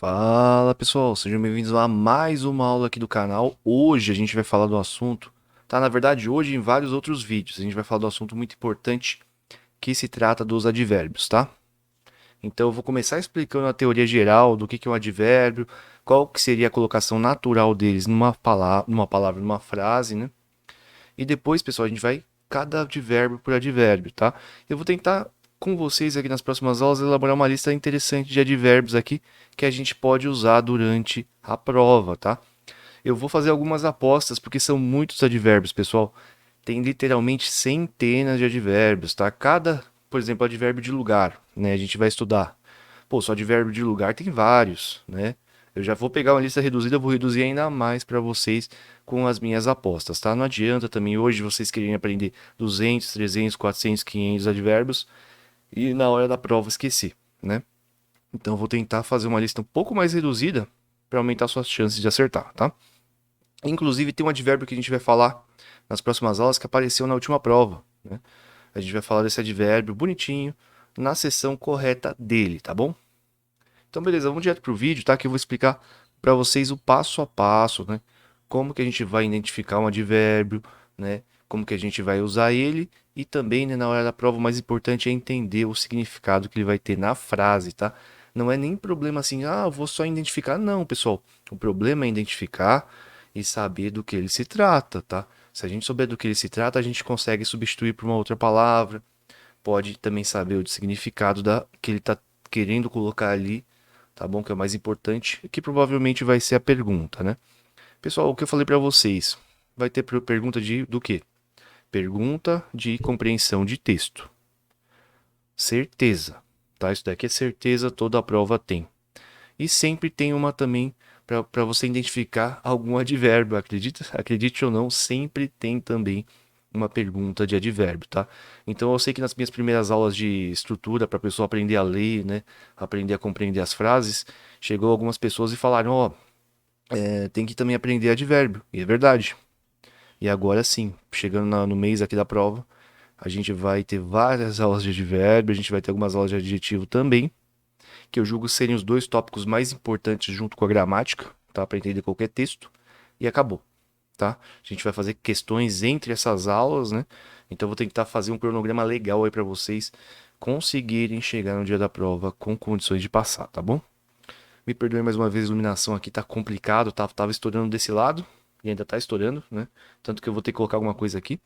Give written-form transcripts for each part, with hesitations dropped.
Fala pessoal, sejam bem-vindos a mais uma aula aqui do canal. Hoje a gente vai falar do assunto, tá? Na verdade, hoje em vários outros vídeos, a gente vai falar do assunto muito importante que se trata dos advérbios, tá? Então eu vou começar explicando a teoria geral do que é um advérbio, qual que seria a colocação natural deles numa frase, né? E depois, pessoal, a gente vai cada advérbio por advérbio, tá? Eu vou tentar com vocês aqui nas próximas aulas elaborar uma lista interessante de advérbios aqui que a gente pode usar durante a prova, tá? Eu vou fazer algumas apostas porque são muitos advérbios, pessoal. Tem literalmente centenas de advérbios, tá? Por exemplo, advérbio de lugar, né? A gente vai estudar. Pô, só advérbio de lugar tem vários, né? Eu já vou pegar uma lista reduzida, eu vou reduzir ainda mais para vocês com as minhas apostas, tá? Não adianta também hoje vocês quererem aprender 200, 300, 400, 500 advérbios e na hora da prova esquecer, né? Então eu vou tentar fazer uma lista um pouco mais reduzida para aumentar suas chances de acertar, tá? Inclusive tem um advérbio que a gente vai falar nas próximas aulas que apareceu na última prova, né? A gente vai falar desse advérbio bonitinho na seção correta dele, tá bom? Então, beleza, vamos direto pro vídeo, tá? Que eu vou explicar para vocês o passo a passo, né? Como que a gente vai identificar um advérbio, né? Como que a gente vai usar ele e também, né, na hora da prova, o mais importante é entender o significado que ele vai ter na frase, tá? Não é nem problema assim, eu vou só identificar. Não, pessoal. O problema é identificar e saber do que ele se trata, tá? Se a gente souber do que ele se trata, a gente consegue substituir por uma outra palavra. Pode também saber o significado que ele está querendo colocar ali, tá bom? Que é o mais importante, que provavelmente vai ser a pergunta, né? Pessoal, o que eu falei para vocês, vai ter pergunta do quê? Pergunta de compreensão de texto. Certeza, tá? Isso daqui é certeza, toda a prova tem. E sempre tem uma também para você identificar algum advérbio, acredita? Acredite ou não, sempre tem também uma pergunta de advérbio, tá? Então eu sei que nas minhas primeiras aulas de estrutura para a pessoa aprender a ler, né, aprender a compreender as frases, chegou algumas pessoas e falaram, tem que também aprender advérbio. E é verdade. E agora sim, chegando no mês aqui da prova, a gente vai ter várias aulas de advérbio, a gente vai ter algumas aulas de adjetivo também, que eu julgo serem os dois tópicos mais importantes junto com a gramática, tá? Para entender qualquer texto. E acabou, tá? A gente vai fazer questões entre essas aulas, né? Então eu vou tentar fazer um cronograma legal aí para vocês conseguirem chegar no dia da prova com condições de passar, tá bom? Me perdoe mais uma vez, a iluminação aqui tá complicado, tá? Tava estourando desse lado e ainda tá estourando, né? Tanto que eu vou ter que colocar alguma coisa aqui.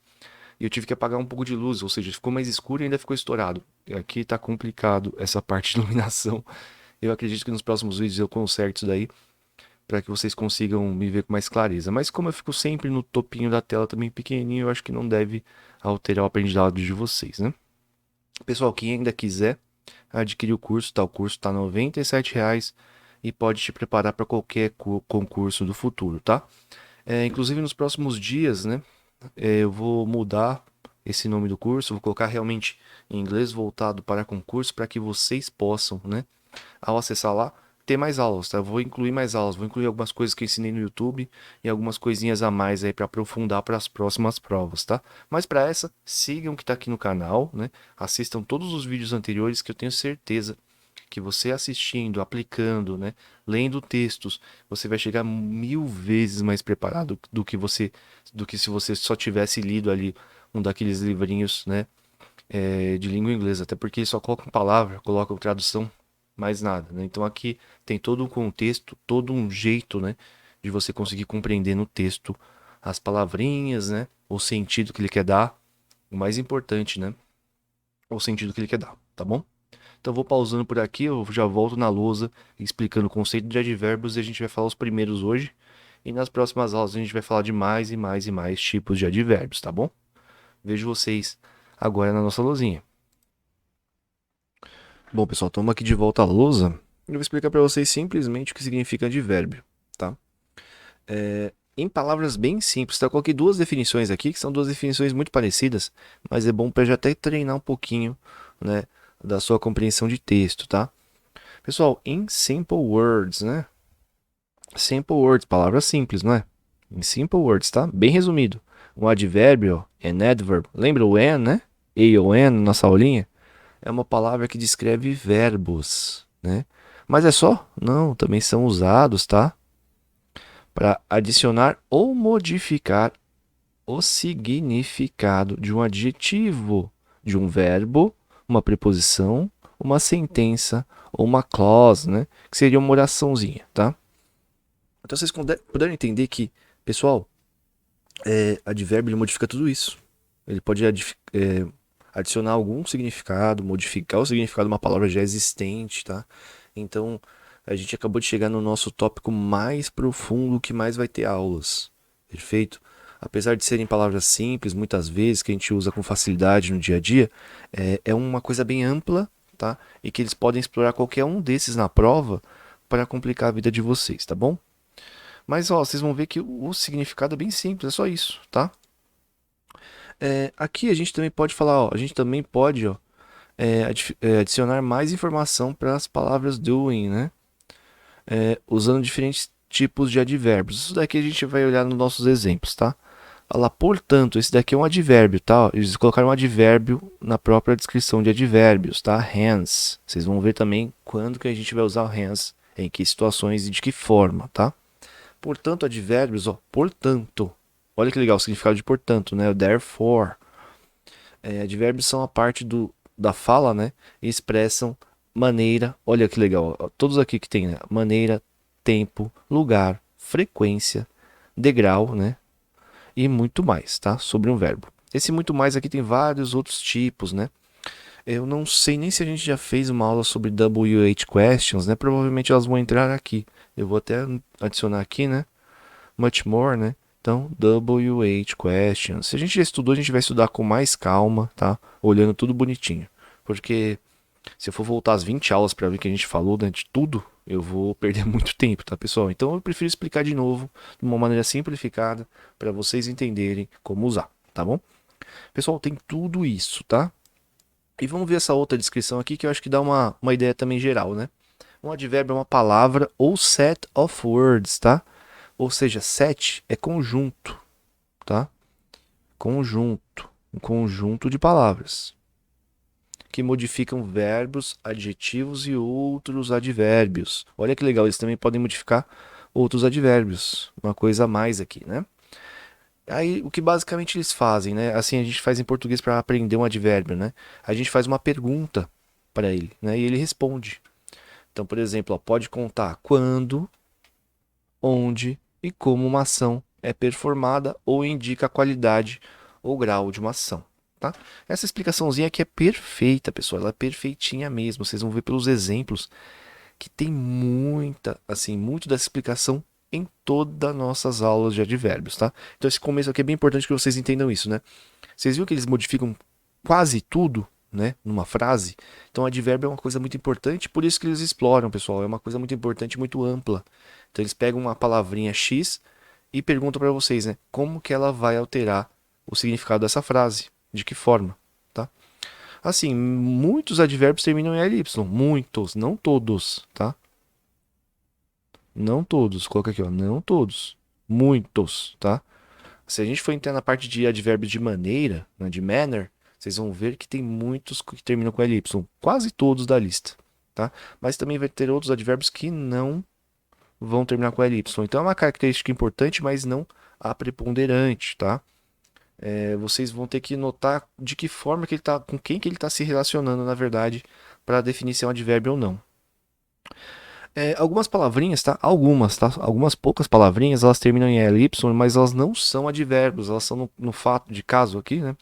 E eu tive que apagar um pouco de luz, ou seja, ficou mais escuro e ainda ficou estourado. E aqui tá complicado essa parte de iluminação. Eu acredito que nos próximos vídeos eu conserto isso daí para que vocês consigam me ver com mais clareza. Mas como eu fico sempre no topinho da tela também pequenininho, eu acho que não deve alterar o aprendizado de vocês, né? Pessoal, quem ainda quiser adquirir o curso, tá? O curso tá R$ 97 e pode te preparar para qualquer concurso do futuro, tá? Inclusive nos próximos dias, né? Eu vou mudar esse nome do curso, vou colocar realmente em inglês voltado para concurso para que vocês possam, né? Ao acessar lá, ter mais aulas, tá? Eu vou incluir mais aulas, vou incluir algumas coisas que eu ensinei no YouTube e algumas coisinhas a mais aí para aprofundar para as próximas provas, tá? Mas para essa, sigam o que está aqui no canal, né? Assistam todos os vídeos anteriores que eu tenho certeza que você assistindo, aplicando, né, lendo textos, você vai chegar 1000 vezes mais preparado do que se você só tivesse lido ali um daqueles livrinhos, né, de língua inglesa, até porque só colocam palavra, colocam tradução, mais nada, né? Então aqui tem todo um contexto, todo um jeito, né, de você conseguir compreender no texto as palavrinhas, né, o sentido que ele quer dar, o mais importante, né, o sentido que ele quer dar, tá bom? Então eu vou pausando por aqui, eu já volto na lousa explicando o conceito de advérbios e a gente vai falar os primeiros hoje. E nas próximas aulas a gente vai falar de mais e mais e mais tipos de advérbios, tá bom? Vejo vocês agora na nossa lousinha. Bom, pessoal, estamos aqui de volta à lousa. Eu vou explicar para vocês simplesmente o que significa advérbio, tá? Em palavras bem simples, tá? Eu coloquei duas definições aqui, que são duas definições muito parecidas, mas é bom para já até treinar um pouquinho, né, da sua compreensão de texto, tá? Pessoal, in simple words, né? Simple words, palavras simples, não é? In simple words, tá? Bem resumido. Um advérbio, an adverb, lembra o an, né? A-O-N, nossa aulinha? É uma palavra que descreve verbos, né? Mas é só? Não, também são usados, tá? Para adicionar ou modificar o significado de um adjetivo, de um verbo, uma preposição, uma sentença ou uma clause, né? Que seria uma oraçãozinha, tá? Então vocês puderam entender que, pessoal, advérbio ele modifica tudo isso. Ele pode adicionar algum significado, modificar o significado de uma palavra já existente, tá? Então, a gente acabou de chegar no nosso tópico mais profundo que mais vai ter aulas. Perfeito? Apesar de serem palavras simples, muitas vezes, que a gente usa com facilidade no dia a dia, é uma coisa bem ampla, tá? E que eles podem explorar qualquer um desses na prova para complicar a vida de vocês, tá bom? Mas, ó, vocês vão ver que o significado é bem simples, é só isso, tá? Aqui a gente também pode falar, ó, a gente também pode, ó, adicionar mais informação para as palavras doing, né? Usando diferentes tipos de advérbios. Isso daqui a gente vai olhar nos nossos exemplos, tá? Olha lá, portanto, esse daqui é um advérbio, tá? Eles colocaram um advérbio na própria descrição de advérbios, tá? Hence. Vocês vão ver também quando que a gente vai usar o hence, em que situações e de que forma, tá? Portanto, advérbios, ó, portanto. Olha que legal o significado de portanto, né? O therefore. Advérbios são a parte da fala, né? E expressam maneira. Olha que legal. Ó, todos aqui que tem, né? Maneira, tempo, lugar, frequência, degrau, né? E muito mais, tá? Sobre um verbo. Esse muito mais aqui tem vários outros tipos, né? Eu não sei nem se a gente já fez uma aula sobre WH questions, né? Provavelmente elas vão entrar aqui. Eu vou até adicionar aqui, né? Much more, né? Então, WH questions. Se a gente já estudou, a gente vai estudar com mais calma, tá? Olhando tudo bonitinho. Porque se eu for voltar às 20 aulas para ver o que a gente falou, né, de tudo, eu vou perder muito tempo, tá, pessoal? Então eu prefiro explicar de novo, de uma maneira simplificada, para vocês entenderem como usar, tá bom? Pessoal, tem tudo isso, tá? E vamos ver essa outra descrição aqui que eu acho que dá uma ideia também geral, né? Um advérbio é uma palavra ou set of words, tá? Ou seja, set é conjunto, tá? Conjunto, um conjunto de palavras que modificam verbos, adjetivos e outros advérbios. Olha que legal, eles também podem modificar outros advérbios. Uma coisa a mais aqui, né? Aí, o que basicamente eles fazem, né? Assim a gente faz em português para aprender um advérbio, né? A gente faz uma pergunta para ele, né? E ele responde. Então, por exemplo, ó, pode contar quando, onde e como uma ação é performada ou indica a qualidade ou grau de uma ação, tá? Essa explicaçãozinha aqui é perfeita, pessoal, ela é perfeitinha mesmo. Vocês vão ver pelos exemplos que tem muita, assim, muito dessa explicação em todas as nossas aulas de advérbios, tá? Então esse começo aqui é bem importante que vocês entendam isso, né? Vocês viram que eles modificam quase tudo, né, numa frase? Então advérbio é uma coisa muito importante, por isso que eles exploram, pessoal. É uma coisa muito importante, muito ampla. Então eles pegam uma palavrinha X e perguntam para vocês, né, como que ela vai alterar o significado dessa frase, de que forma, tá? Assim, muitos advérbios terminam em ly, muitos, não todos, tá? Não todos, coloca aqui, ó, não todos, muitos, tá? Se a gente for entrar na parte de advérbios de maneira, né, de manner, vocês vão ver que tem muitos que terminam com ly, quase todos da lista, tá? Mas também vai ter outros advérbios que não vão terminar com ly. Então é uma característica importante, mas não a preponderante, tá? Vocês vão ter que notar de que forma que ele tá, com quem que ele está se relacionando, na verdade, para definir se é um advérbio ou não. Algumas palavrinhas, tá? Algumas, tá? Algumas poucas palavrinhas, elas terminam em ly, mas elas não são advérbios, elas são no fato de caso aqui, né?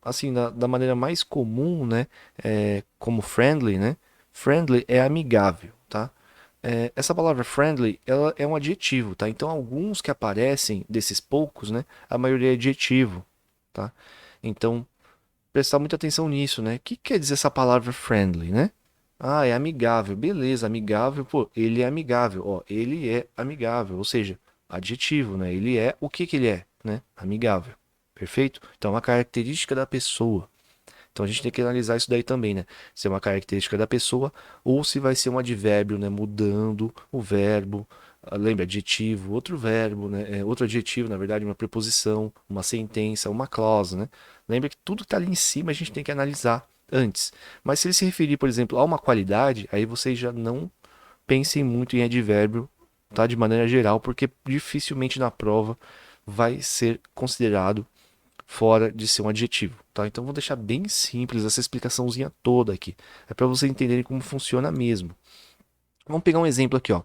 Assim, da maneira mais comum, né? Como friendly, né? Friendly é amigável, tá? Essa palavra friendly, ela é um adjetivo, tá? Então, alguns que aparecem desses poucos, né? A maioria é adjetivo, tá? Então, prestar muita atenção nisso, né? O que quer dizer essa palavra friendly, né? Ah, é amigável. Beleza, amigável. Pô, ele é amigável. Ó, ele é amigável. Ou seja, adjetivo, né? Ele é o que que ele é, né? Amigável. Perfeito? Então, é uma característica da pessoa. Então, a gente tem que analisar isso daí também, né? Se é uma característica da pessoa ou se vai ser um advérbio, né? Mudando o verbo. Lembra, adjetivo, outro verbo, né? Outro adjetivo, na verdade, uma preposição, uma sentença, uma clause, né? Lembra que tudo que está ali em cima a gente tem que analisar antes. Mas se ele se referir, por exemplo, a uma qualidade, aí vocês já não pensem muito em advérbio, tá? De maneira geral, porque dificilmente na prova vai ser considerado fora de ser um adjetivo, tá? Então vou deixar bem simples essa explicaçãozinha toda aqui. É para vocês entenderem como funciona mesmo. Vamos pegar um exemplo aqui, ó.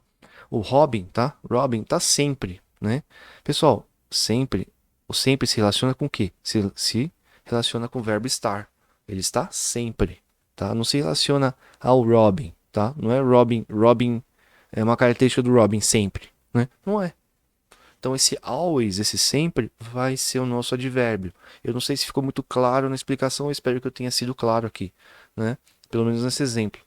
O Robin, tá? Robin tá sempre, né? Pessoal, sempre, o sempre se relaciona com o quê? Se relaciona com o verbo estar. Ele está sempre, tá? Não se relaciona ao Robin, tá? Não é Robin, Robin é uma característica do Robin sempre, né? Não é. Então esse always, esse sempre, vai ser o nosso advérbio. Eu não sei se ficou muito claro na explicação, eu espero que eu tenha sido claro aqui, né? Pelo menos nesse exemplo.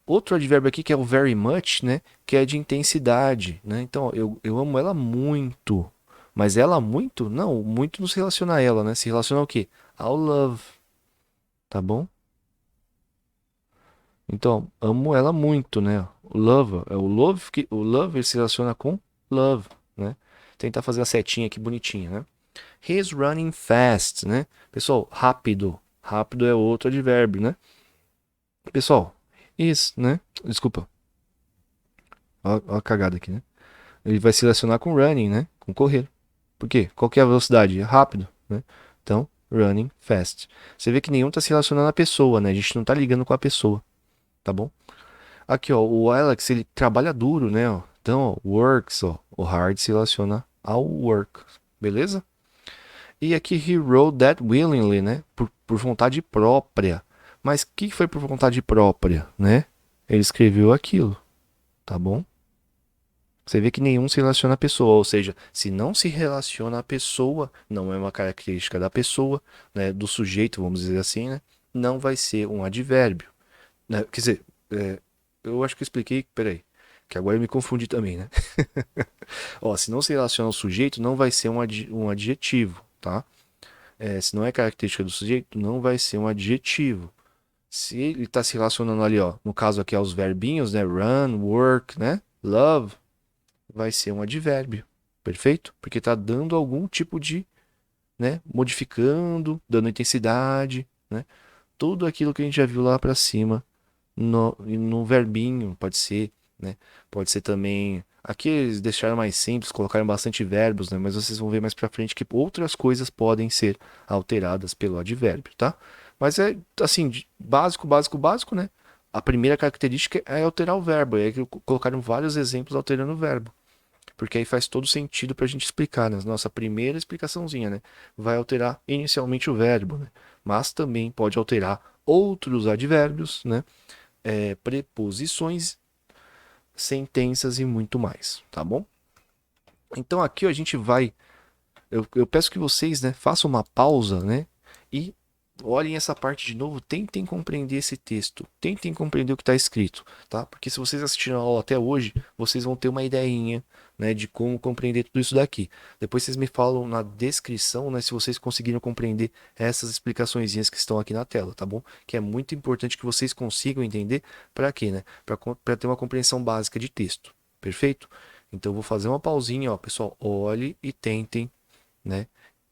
Outro advérbio aqui que é o very much, né? Que é de intensidade, né? Então, ó, eu amo ela muito. Mas ela muito? Não, muito não se relaciona a ela, né? Se relaciona ao quê? Ao love, tá bom? Então, amo ela muito, né? O love, é o love ele se relaciona com love, né? Tentar fazer a setinha aqui bonitinha, né? He's running fast, né? Pessoal, rápido. Rápido é outro advérbio, né? Pessoal, is, né? Desculpa, ó a cagada aqui, né? Ele vai se relacionar com running, né? Com correr. Por quê? Qual que é a velocidade? É rápido, né? Então, running fast. Você vê que nenhum está se relacionando à pessoa, né? A gente não está ligando com a pessoa, tá bom? Aqui, ó, o Alex, ele trabalha duro, né? Ó. Então, ó, works, ó, o hard se relaciona ao work, beleza? E aqui, he wrote that willingly, né? Por vontade própria. Mas o que foi por vontade própria, né? Ele escreveu aquilo, tá bom? Você vê que nenhum se relaciona à pessoa, ou seja, se não se relaciona à pessoa, não é uma característica da pessoa, né, do sujeito, vamos dizer assim, né, não vai ser um advérbio, né? Quer dizer, eu acho que eu expliquei, peraí, que agora eu me confundi também, né? Ó, se não se relaciona ao sujeito, não vai ser um adjetivo, tá? Se não é característica do sujeito, não vai ser um adjetivo. Se ele está se relacionando ali, ó, no caso aqui aos verbinhos, né, run, work, né, love, vai ser um advérbio, perfeito? Porque está dando algum tipo de, né, modificando, dando intensidade, né? Tudo aquilo que a gente já viu lá para cima no verbinho, pode ser, né? Pode ser também. Aqui eles deixaram mais simples, colocaram bastante verbos, né? Mas vocês vão ver mais para frente que outras coisas podem ser alteradas pelo advérbio, tá? Mas é assim, básico, básico, básico, né? A primeira característica é alterar o verbo. E aí colocaram vários exemplos alterando o verbo. Porque aí faz todo sentido para a gente explicar, né? Nossa primeira explicaçãozinha, né? Vai alterar inicialmente o verbo, né? Mas também pode alterar outros advérbios, né? Preposições, sentenças e muito mais, tá bom? Então aqui a gente vai. Eu peço que vocês, né, façam uma pausa, né? E olhem essa parte de novo, tentem compreender esse texto, tentem compreender o que está escrito, tá? Porque se vocês assistiram a aula até hoje, vocês vão ter uma ideinha, né, de como compreender tudo isso daqui. Depois vocês me falam na descrição, né, se vocês conseguiram compreender essas explicaçõezinhas que estão aqui na tela, tá bom? Que é muito importante que vocês consigam entender para quê, né? Para ter uma compreensão básica de texto, perfeito? Então eu vou fazer uma pausinha, ó, pessoal, olhe e tentem, né,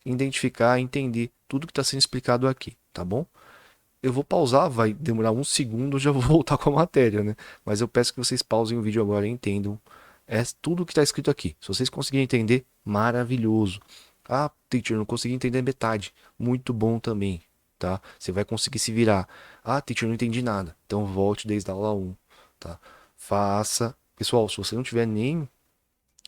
identificar, entender tudo que está sendo explicado aqui, tá bom? Eu vou pausar, vai demorar um segundo, já vou voltar com a matéria, né? Mas eu peço que vocês pausem o vídeo agora e entendam tudo que está escrito aqui. Se vocês conseguirem entender, maravilhoso. Ah, teacher, não consegui entender metade. Muito bom também, tá? Você vai conseguir se virar. Ah, teacher, não entendi nada. Então volte desde a aula 1, tá? Faça. Pessoal, se você não tiver nem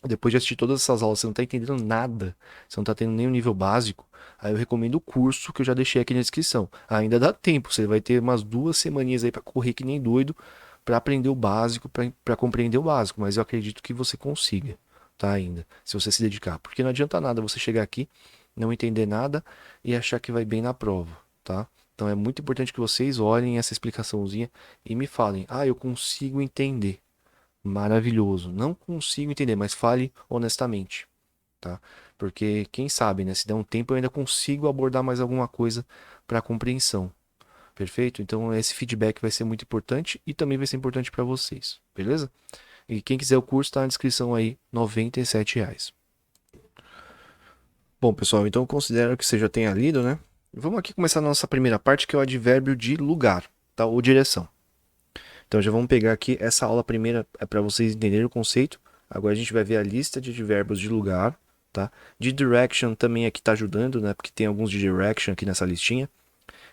depois de assistir todas essas aulas, você não está entendendo nada, você não está tendo nenhum nível básico, aí eu recomendo o curso que eu já deixei aqui na descrição. Ainda dá tempo, você vai ter umas 2 semaninhas aí para correr que nem doido, para aprender o básico, para compreender o básico, mas eu acredito que você consiga, tá? Ainda, se você se dedicar. Porque não adianta nada você chegar aqui, não entender nada e achar que vai bem na prova, tá? Então é muito importante que vocês olhem essa explicaçãozinha e me falem, ah, eu consigo entender. Maravilhoso. Não consigo entender, mas fale honestamente, tá? Porque quem sabe, né? Se der um tempo eu ainda consigo abordar mais alguma coisa para compreensão. Perfeito? Então esse feedback vai ser muito importante e também vai ser importante para vocês, beleza? E quem quiser o curso está na descrição aí, R$ 97. Bom, pessoal, então eu considero que você já tenha lido, né? Vamos aqui começar a nossa primeira parte, que é o advérbio de lugar, tá? Ou direção. Então já vamos pegar aqui essa aula primeira é para vocês entenderem o conceito. Agora a gente vai ver a lista de advérbios de lugar, tá? De direction também aqui tá ajudando, né? Porque tem alguns de direction aqui nessa listinha.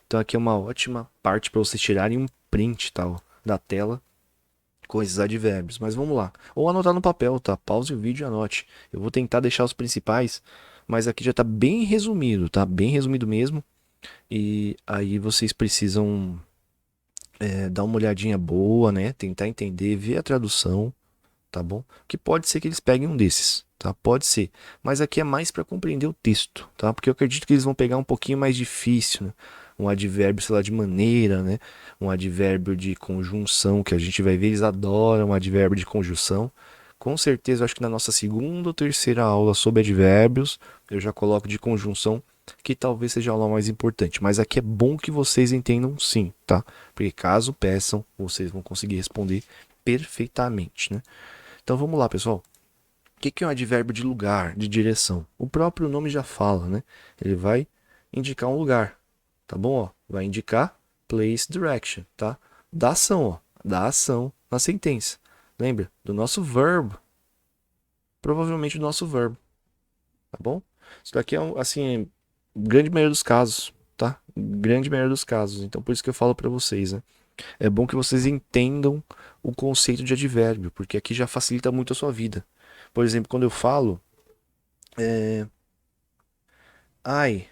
Então aqui é uma ótima parte para vocês tirarem um print, tá? Ó, da tela com esses advérbios. Mas vamos lá. Ou anotar no papel, tá? Pause o vídeo e anote. Eu vou tentar deixar os principais, mas aqui já tá bem resumido, tá? Bem resumido mesmo. E aí vocês precisam dar uma olhadinha boa, né? Tentar entender, ver a tradução, tá bom? Que pode ser que eles peguem um desses, tá? Pode ser. Mas aqui é mais para compreender o texto, tá? Porque eu acredito que eles vão pegar um pouquinho mais difícil, né? Um advérbio, sei lá, de maneira, né? Um advérbio de conjunção, que a gente vai ver, eles adoram um advérbio de conjunção. Com certeza, eu acho que na nossa segunda ou terceira aula sobre advérbios, eu já coloco de conjunção, que talvez seja a aula mais importante. Mas aqui é bom que vocês entendam sim, tá? Porque caso peçam, vocês vão conseguir responder perfeitamente, né? Então vamos lá, pessoal. O que é um advérbio de lugar, de direção? O próprio nome já fala, né? Ele vai indicar um lugar, tá bom? Ó, vai indicar place, direction, tá? Da ação, ó, da ação na sentença. Lembra? Do nosso verbo. Provavelmente do nosso verbo, tá bom? Isso daqui é, assim, grande maioria dos casos, tá? Grande maioria dos casos. Então por isso que eu falo para vocês, né? É bom que vocês entendam o conceito de advérbio, porque aqui já facilita muito a sua vida. Por exemplo, quando eu falo I, I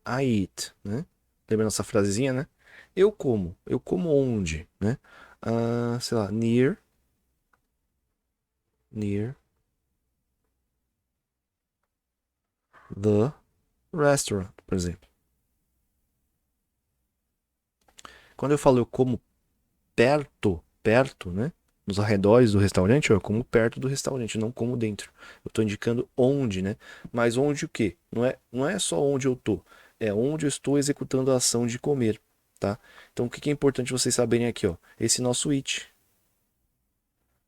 eat, né? Lembra nossa frasezinha, né? Eu como onde, né? Sei lá, near the restaurant, por exemplo. Quando eu falo eu como perto, né? Nos arredores do restaurante, eu como perto do restaurante, não como dentro. Eu estou indicando onde, né? Mas onde o quê? Não é só onde eu tô, é onde eu estou executando a ação de comer, tá? Então o que é importante vocês saberem aqui, ó? Esse nosso it.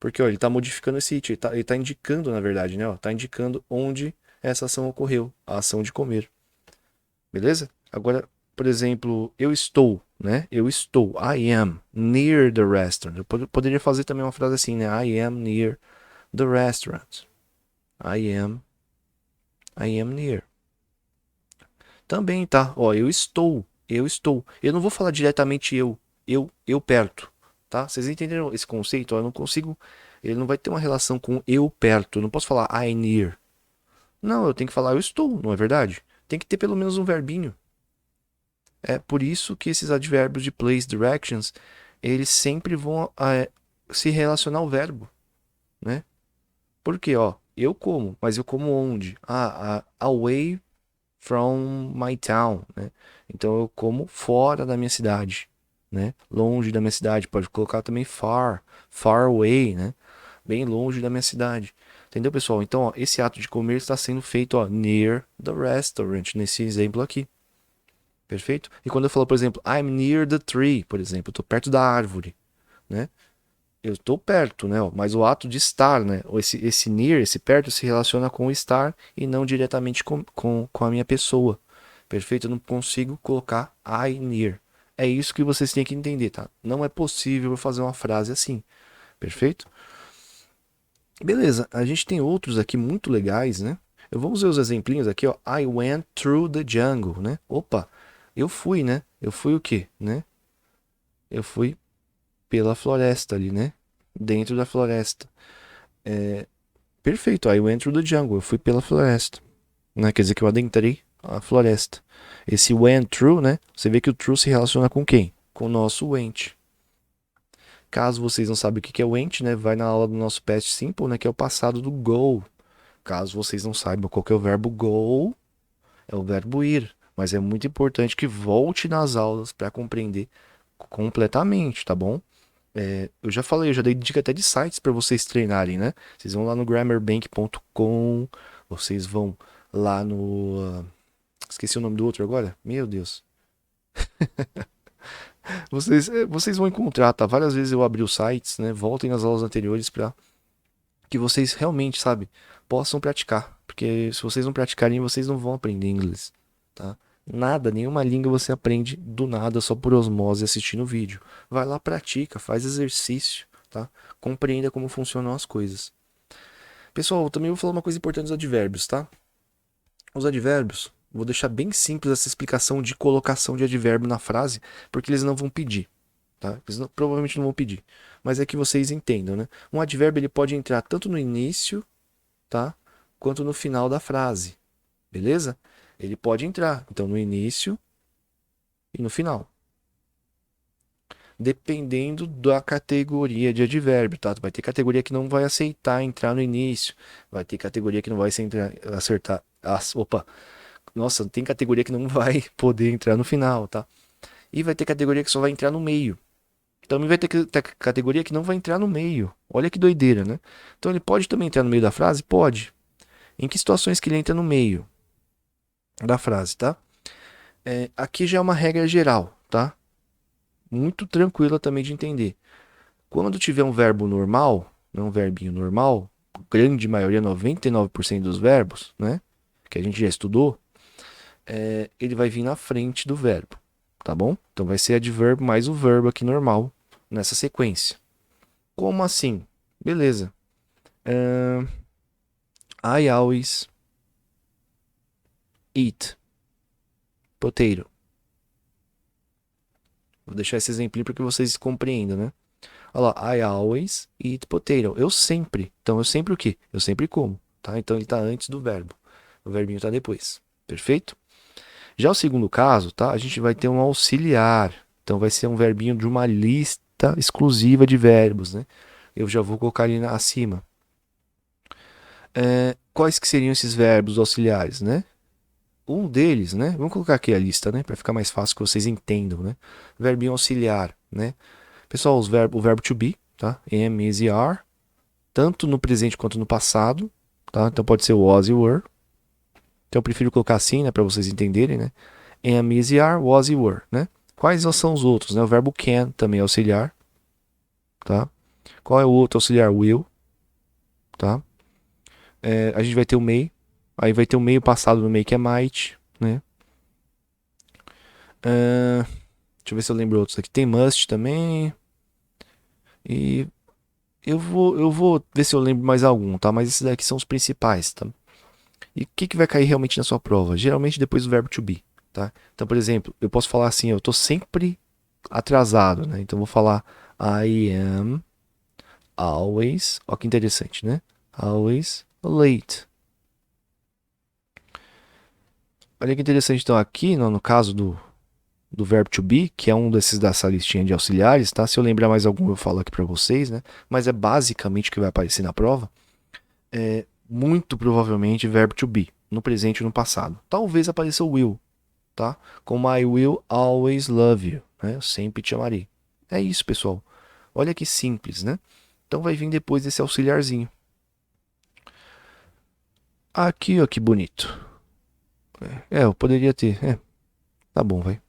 Porque, ó, ele está modificando esse it, ele tá indicando, na verdade, né? Ó, tá indicando onde essa ação ocorreu, a ação de comer. Beleza? Agora, por exemplo, eu estou, né? Eu estou. I am near the restaurant. Eu poderia fazer também uma frase assim, né? I am near the restaurant. I am. I am near. Também, tá? Ó, eu estou. Eu estou. Eu não vou falar diretamente eu. Eu perto. Tá? Vocês entenderam esse conceito? Ó, eu não consigo. Ele não vai ter uma relação com eu perto. Eu não posso falar I near. Não, eu tenho que falar eu estou, não é verdade? Tem que ter pelo menos um verbinho. É por isso que esses advérbios de place, directions, eles sempre vão se relacionar ao verbo, né? Porque, ó, eu como, mas eu como onde? Away from my town, né? Então eu como fora da minha cidade, né? Longe da minha cidade. Pode colocar também far away, né? Bem longe da minha cidade. Entendeu, pessoal? Então, ó, esse ato de comer está sendo feito, ó, near the restaurant, nesse exemplo aqui. Perfeito? E quando eu falo, por exemplo, I'm near the tree, por exemplo, eu estou perto da árvore, né? Eu estou perto, né? Mas o ato de estar, né? Esse near, esse perto, se relaciona com o estar e não diretamente com a minha pessoa. Perfeito? Eu não consigo colocar I near. É isso que vocês têm que entender, tá? Não é possível fazer uma frase assim. Perfeito? Beleza, a gente tem outros aqui muito legais, né? Vamos ver os exemplinhos aqui, ó. I went through the jungle, né? Opa, eu fui, né? Eu fui o quê, né? Eu fui pela floresta ali, né? Dentro da floresta. Perfeito, I went through the jungle. Eu fui pela floresta, né? Quer dizer que eu adentrei a floresta. Esse went through, né? Você vê que o through se relaciona com quem? Com o nosso went. Caso vocês não sabem o que é went, né? Vai na aula do nosso past simple, né? Que é o passado do go. Caso vocês não saibam qual que é o verbo go, é o verbo ir. Mas é muito importante que volte nas aulas para compreender completamente, tá bom? Eu já falei, eu já dei dica até de sites para vocês treinarem, né? Vocês vão lá no grammarbank.com, vocês vão lá no. Esqueci o nome do outro agora? Meu Deus. Vocês vão encontrar, tá? Várias vezes eu abri os sites, né? Voltem nas aulas anteriores para que vocês realmente, sabe, possam praticar. Porque se vocês não praticarem, vocês não vão aprender inglês, tá? Nada, nenhuma língua você aprende do nada só por osmose assistindo o vídeo. Vai lá, pratica, faz exercício, tá? Compreenda como funcionam as coisas. Pessoal, eu também vou falar uma coisa importante dos advérbios, tá? Os advérbios, vou deixar bem simples essa explicação de colocação de advérbio na frase, porque eles não vão pedir, tá? Provavelmente não vão pedir, mas é que vocês entendam, né? Um advérbio ele pode entrar tanto no início, tá? Quanto no final da frase, beleza? Ele pode entrar, então, no início e no final. Dependendo da categoria de advérbio, tá? Vai ter categoria que não vai aceitar entrar no início, vai ter categoria que não vai acertar. Opa, nossa, tem categoria que não vai poder entrar no final, tá? E vai ter categoria que só vai entrar no meio. Também vai ter categoria que não vai entrar no meio. Olha que doideira, né? Então ele pode também entrar no meio da frase? Pode. Em que situações que ele entra no meio da frase, tá? Aqui já é uma regra geral, tá? Muito tranquila também de entender. Quando tiver um verbo normal, um verbinho normal, grande maioria, 99% dos verbos, né? Que a gente já estudou, ele vai vir na frente do verbo, tá bom? Então vai ser advérbio mais o verbo aqui normal nessa sequência. Como assim? Beleza. I always eat potato. Vou deixar esse exemplo para que vocês compreendam, né? Olha lá, I always eat potato. Eu sempre. Então eu sempre o quê? Eu sempre como, tá? Então ele está antes do verbo. O verbinho está depois. Perfeito? Já o segundo caso, tá? A gente vai ter um auxiliar. Então vai ser um verbinho de uma lista exclusiva de verbos, né? Eu já vou colocar ali acima. Quais que seriam esses verbos auxiliares, né? Um deles, né? Vamos colocar aqui a lista, né? Para ficar mais fácil que vocês entendam, né? Verbinho auxiliar, né? Pessoal, o verbo to be, tá? Am, is e are, tanto no presente quanto no passado, tá? Então pode ser was e were. Então eu prefiro colocar assim, né? Para vocês entenderem, né? Am, is e are, was e were, né? Quais são os outros, né? O verbo can também é auxiliar, tá? Qual é o outro auxiliar? Will, tá? A gente vai ter o may, aí vai ter o meio passado no may que é might, né? Deixa eu ver se eu lembro outros aqui. Tem must também. E eu vou ver se eu lembro mais algum, tá? Mas esses daqui são os principais, tá? E o que vai cair realmente na sua prova? Geralmente depois do verbo to be, tá? Então, por exemplo, eu posso falar assim, eu tô sempre atrasado, né? Então, eu vou falar I am always... Ó que interessante, né? Always late. Olha que interessante, então, aqui, no caso do verbo to be, que é um desses dessa listinha de auxiliares, tá? Se eu lembrar mais algum, eu falo aqui para vocês, né? Mas é basicamente o que vai aparecer na prova. Muito provavelmente verbo to be, no presente e no passado. Talvez apareça o will, tá? Como I will always love you, né? Eu sempre te amarei. É isso, pessoal. Olha que simples, né? Então vai vir depois desse auxiliarzinho. Aqui, ó, que bonito. Eu poderia ter. Tá bom, vai.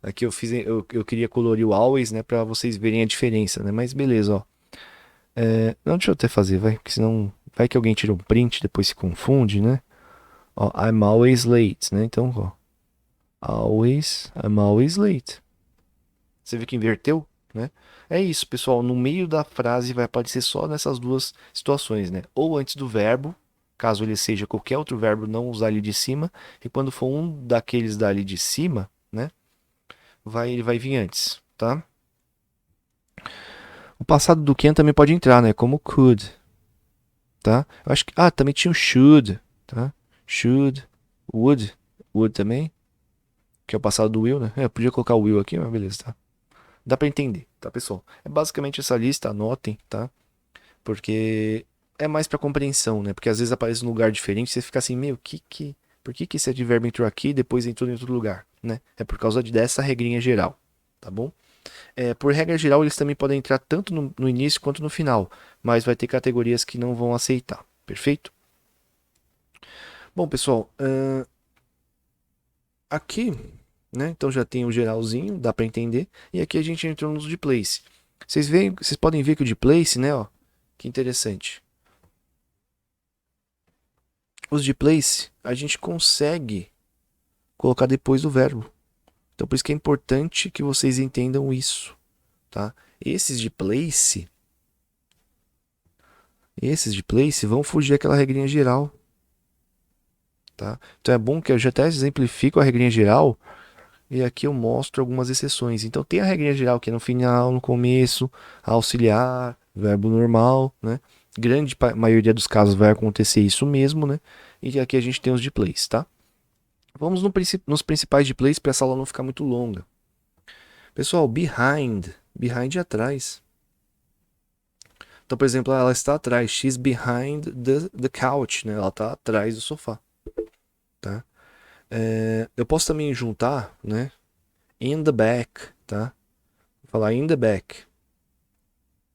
Aqui eu queria colorir o always, né, para vocês verem a diferença, né? Mas beleza, ó. Não, deixa eu até fazer, vai, porque senão vai que alguém tira um print, depois se confunde, né? Ó, I'm always late, né? Então, ó, I'm always late. Você vê que inverteu, né? É isso, pessoal. No meio da frase vai aparecer só nessas duas situações, né? Ou antes do verbo, caso ele seja qualquer outro verbo, não usar ali de cima. E quando for um daqueles dali de cima, né? Ele vai vir antes, tá? O passado do can também pode entrar, né? Como could, tá? Eu acho que também tinha o should, tá? Should, would também, que é o passado do will, né? Eu podia colocar o will aqui, mas beleza, tá? Dá pra entender, tá, pessoal? É basicamente essa lista, anotem, tá? Porque é mais pra compreensão, né? Porque às vezes aparece num lugar diferente, você fica assim, meu, por que esse advérbio entrou aqui e depois entrou em outro lugar, né? É por causa dessa regrinha geral, tá bom? Por regra geral, eles também podem entrar tanto no início quanto no final, mas vai ter categorias que não vão aceitar, perfeito? Bom, pessoal, aqui, né? Então já tem o geralzinho, dá para entender, e aqui a gente entrou nos de place. Vocês podem ver que o de place, né? Ó, que interessante. Os de place, a gente consegue colocar depois do verbo. Então, por isso que é importante que vocês entendam isso, tá? Esses de place vão fugir daquela regrinha geral, tá? Então é bom que eu já até exemplifico a regrinha geral e aqui eu mostro algumas exceções. Então tem a regrinha geral que é no final, no começo, auxiliar, verbo normal, né? Grande maioria dos casos vai acontecer isso mesmo, né? E aqui a gente tem os de place, tá? Vamos nos principais de place para essa aula não ficar muito longa. Pessoal, behind. Behind é atrás. Então, por exemplo, ela está atrás. She's behind the couch, né? Ela está atrás do sofá, tá? Eu posso também juntar, né? In the back, tá? Vou falar in the back.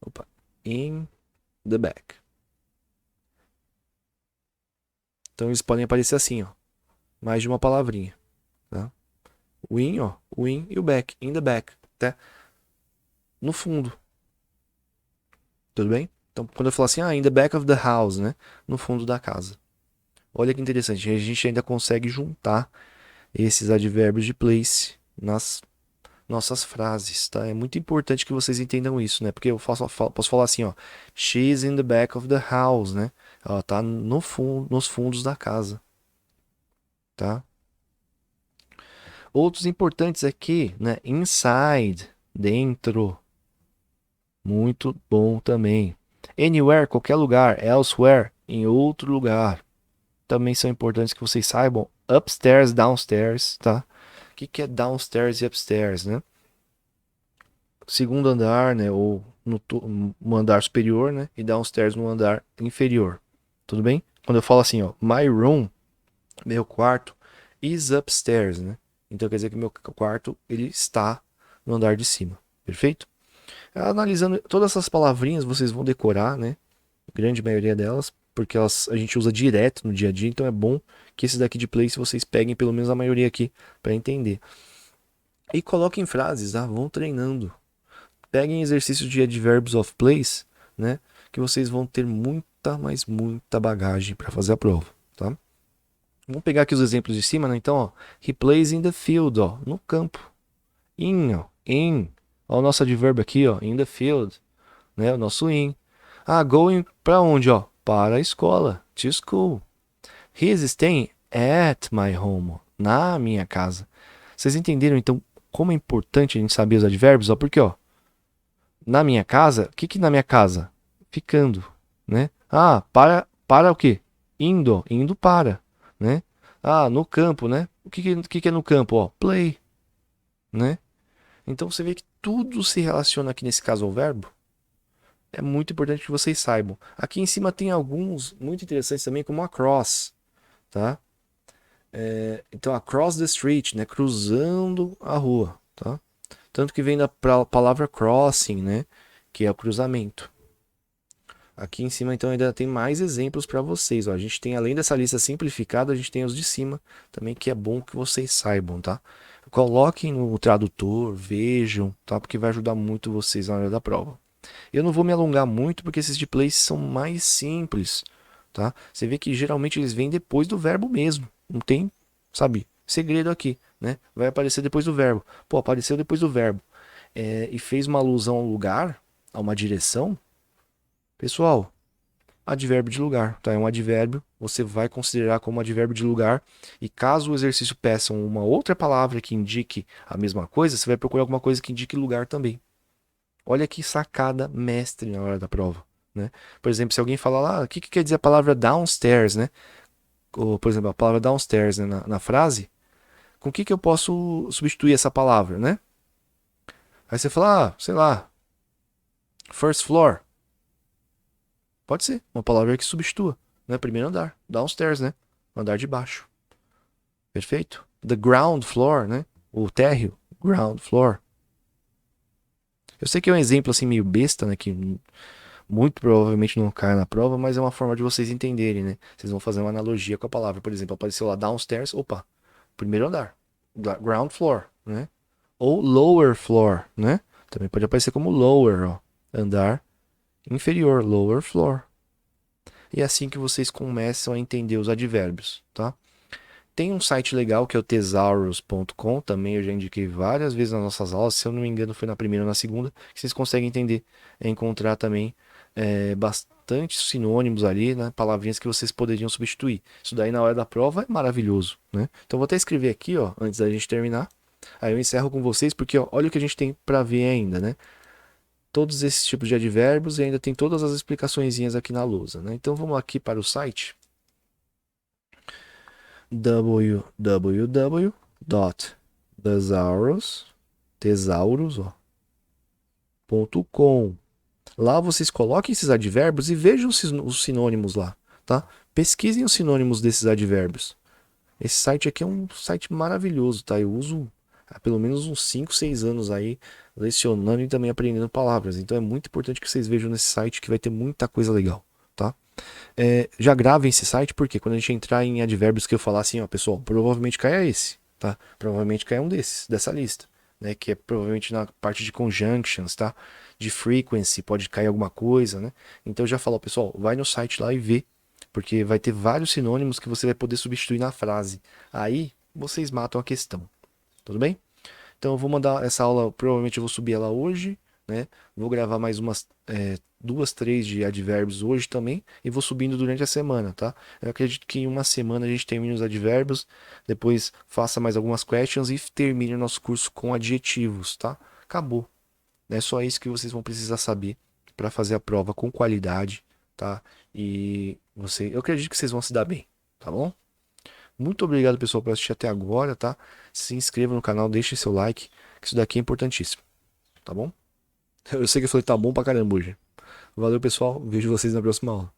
Opa. In the back. Então, eles podem aparecer assim, ó. Mais de uma palavrinha, tá? O in, ó. O in e o back. In the back, tá? No fundo. Tudo bem? Então, quando eu falo assim, in the back of the house, né? No fundo da casa. Olha que interessante, a gente ainda consegue juntar esses advérbios de place nas nossas frases, tá? É muito importante que vocês entendam isso, né? Porque eu posso falar assim, ó, she's in the back of the house, né? Ela tá no fundo, nos fundos da casa, tá? Outros importantes aqui, né? Inside, dentro, muito bom também. Anywhere, qualquer lugar. Elsewhere, em outro lugar. Também são importantes que vocês saibam. Upstairs, downstairs, tá? O que é downstairs e upstairs, né? Segundo andar, né? Ou no andar superior, né? E downstairs no andar inferior. Tudo bem? Quando eu falo assim, ó, my room, meu quarto, is upstairs, né? Então quer dizer que meu quarto ele está no andar de cima. Perfeito? Analisando todas essas palavrinhas, vocês vão decorar, né? A grande maioria delas, porque a gente usa direto no dia a dia, então é bom que esses daqui de place vocês peguem pelo menos a maioria aqui para entender. E coloquem frases, tá? Vão treinando. Peguem exercícios de adverbs of place, né? Que vocês vão ter muita, mas muita bagagem para fazer a prova, tá? Vamos pegar aqui os exemplos de cima, né? Então, ó, he plays in the field, ó, no campo. In, ó, in. Ó, o nosso advérbio aqui, ó, in the field, né? O nosso in. Going para onde, ó? Para a escola, to school. He's staying at my home, na minha casa. Vocês entenderam, então, como é importante a gente saber os advérbios? Ó, porque, ó, na minha casa, o que na minha casa? Ficando, né? Para o quê? Indo para, né? No campo, né? O que é no campo? Ó, play, né? Então você vê que tudo se relaciona aqui nesse caso ao verbo. É muito importante que vocês saibam. Aqui em cima tem alguns muito interessantes também, como across, tá? Então, across the street, né? Cruzando a rua, tá? Tanto que vem da palavra crossing, né? Que é o cruzamento. Aqui em cima, então, ainda tem mais exemplos para vocês. Ó. A gente tem, além dessa lista simplificada, a gente tem os de cima também, que é bom que vocês saibam, tá? Coloquem no tradutor, vejam, tá? Porque vai ajudar muito vocês na hora da prova. Eu não vou me alongar muito, porque esses de place são mais simples, tá? Você vê que geralmente eles vêm depois do verbo mesmo. Não tem, sabe, segredo aqui, né? Vai aparecer depois do verbo. Pô, apareceu depois do verbo. E fez uma alusão ao lugar, a uma direção. Pessoal, advérbio de lugar, tá? É um advérbio, você vai considerar como advérbio de lugar. E caso o exercício peça uma outra palavra que indique a mesma coisa, você vai procurar alguma coisa que indique lugar também. Olha que sacada mestre na hora da prova, né? Por exemplo, se alguém falar lá, o que quer dizer a palavra downstairs, né? Ou, por exemplo, a palavra downstairs, né, na frase, com o que eu posso substituir essa palavra, né? Aí você fala, sei lá, first floor. Pode ser, uma palavra que substitua, né? Primeiro andar, downstairs, né? Andar de baixo. Perfeito? The ground floor, né? O térreo, ground floor. Eu sei que é um exemplo assim meio besta, né? Que muito provavelmente não cai na prova, mas é uma forma de vocês entenderem, né? Vocês vão fazer uma analogia com a palavra. Por exemplo, apareceu lá downstairs, opa, primeiro andar, ground floor, né? Ou lower floor, né? Também pode aparecer como lower, ó, andar inferior, lower floor. E é assim que vocês começam a entender os advérbios, tá? Tem um site legal que é o thesaurus.com, também eu já indiquei várias vezes nas nossas aulas, se eu não me engano foi na primeira ou na segunda, que vocês conseguem entender, encontrar também bastante sinônimos ali, né, palavrinhas que vocês poderiam substituir. Isso daí na hora da prova é maravilhoso, né? Então vou até escrever aqui, ó, antes da gente terminar. Aí eu encerro com vocês, porque ó, olha o que a gente tem para ver ainda, né? Todos esses tipos de advérbios e ainda tem todas as explicaçõezinhas aqui na lousa, né? Então vamos aqui para o site www.thesaurus.com. Lá vocês coloquem esses advérbios e vejam os sinônimos lá, tá? Pesquisem os sinônimos desses advérbios. Esse site aqui é um site maravilhoso, tá? Eu uso há pelo menos uns 5, 6 anos aí lecionando e também aprendendo palavras. Então é muito importante que vocês vejam nesse site que vai ter muita coisa legal, tá? Já gravem esse site porque quando a gente entrar em advérbios que eu falar assim, ó, pessoal, provavelmente caia esse, tá? Provavelmente caia um desses, dessa lista, né? Que é provavelmente na parte de conjunctions, tá? De frequency, pode cair alguma coisa, né? Então eu já falo, pessoal, vai no site lá e vê, porque vai ter vários sinônimos que você vai poder substituir na frase. Aí vocês matam a questão, tudo bem? Então eu vou mandar essa aula, provavelmente eu vou subir ela hoje, né? Vou gravar mais umas duas, três de advérbios hoje também e vou subindo durante a semana, tá? Eu acredito que em uma semana a gente termine os advérbios, depois faça mais algumas questions e termine o nosso curso com adjetivos, tá? Acabou. É só isso que vocês vão precisar saber para fazer a prova com qualidade, tá? E eu acredito que vocês vão se dar bem, tá bom? Muito obrigado, pessoal, por assistir até agora, tá? Se inscreva no canal, deixe seu like, que isso daqui é importantíssimo, tá bom? Eu sei que eu falei tá bom pra caramba hoje. Valeu, pessoal. Vejo vocês na próxima aula.